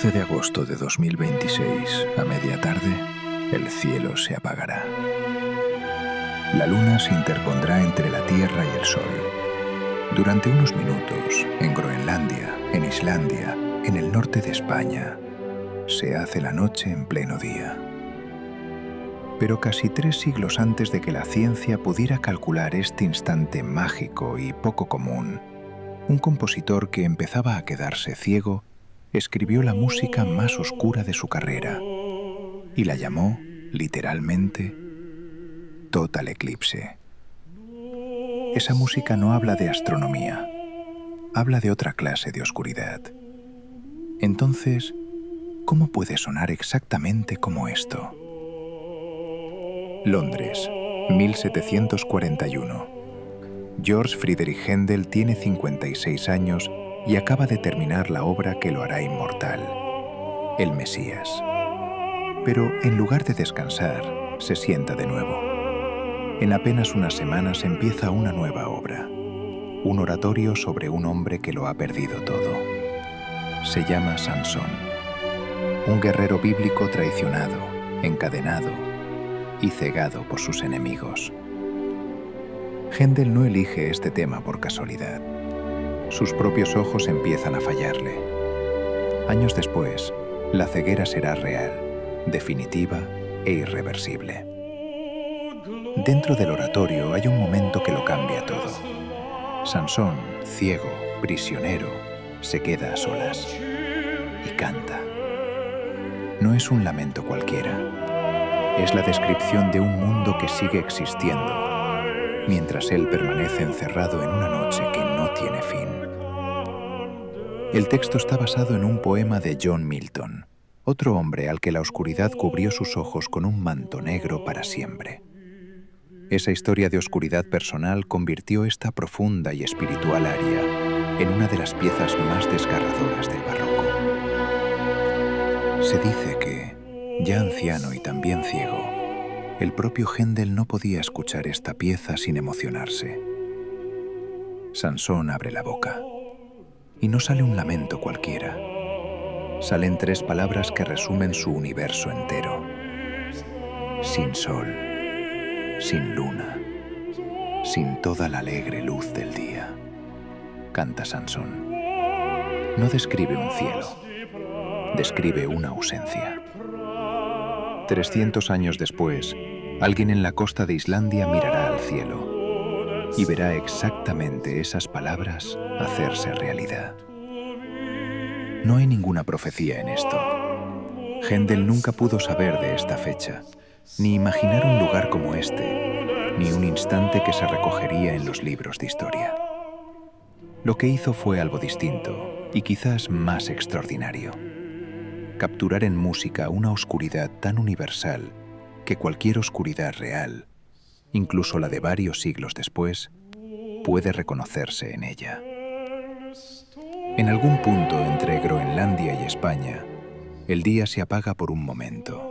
12 de agosto de 2026, a media tarde, el cielo se apagará. La luna se interpondrá entre la Tierra y el Sol. Durante unos minutos, en Groenlandia, en Islandia, en el norte de España, se hace la noche en pleno día. Pero casi 3 siglos antes de que la ciencia pudiera calcular este instante mágico y poco común, un compositor que empezaba a quedarse ciego escribió la música más oscura de su carrera y la llamó, literalmente, Total Eclipse. Esa música no habla de astronomía, habla de otra clase de oscuridad. Entonces, ¿cómo puede sonar exactamente como esto? Londres, 1741. George Friedrich Händel tiene 56 años y acaba de terminar la obra que lo hará inmortal, El Mesías. Pero en lugar de descansar, se sienta de nuevo. En apenas unas semanas empieza una nueva obra, un oratorio sobre un hombre que lo ha perdido todo. Se llama Sansón, un guerrero bíblico traicionado, encadenado y cegado por sus enemigos. Händel no elige este tema por casualidad. Sus propios ojos empiezan a fallarle. Años después, la ceguera será real, definitiva e irreversible. Dentro del oratorio hay un momento que lo cambia todo. Sansón, ciego, prisionero, se queda a solas y canta. No es un lamento cualquiera. Es la descripción de un mundo que sigue existiendo, mientras él permanece encerrado en una noche que no tiene fin. El texto está basado en un poema de John Milton, otro hombre al que la oscuridad cubrió sus ojos con un manto negro para siempre. Esa historia de oscuridad personal convirtió esta profunda y espiritual aria en una de las piezas más desgarradoras del barroco. Se dice que, ya anciano y también ciego, el propio Händel no podía escuchar esta pieza sin emocionarse. Sansón abre la boca y no sale un lamento cualquiera. Salen 3 palabras que resumen su universo entero. Sin sol, sin luna, sin toda la alegre luz del día, canta Sansón. No describe un cielo, describe una ausencia. 300 años después, alguien en la costa de Islandia mirará al cielo y verá exactamente esas palabras hacerse realidad. No hay ninguna profecía en esto. Händel nunca pudo saber de esta fecha, ni imaginar un lugar como este, ni un instante que se recogería en los libros de historia. Lo que hizo fue algo distinto y quizás más extraordinario: capturar en música una oscuridad tan universal que cualquier oscuridad real, incluso la de varios siglos después, puede reconocerse en ella. En algún punto entre Groenlandia y España, el día se apaga por un momento.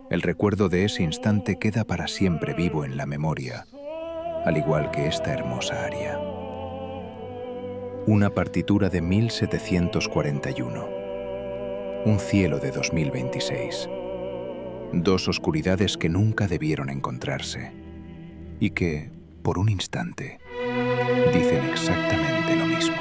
El recuerdo de ese instante queda para siempre vivo en la memoria, al igual que esta hermosa aria. Una partitura de 1741. Un cielo de 2026. 2 oscuridades que nunca debieron encontrarse y que, por un instante, dicen exactamente lo mismo.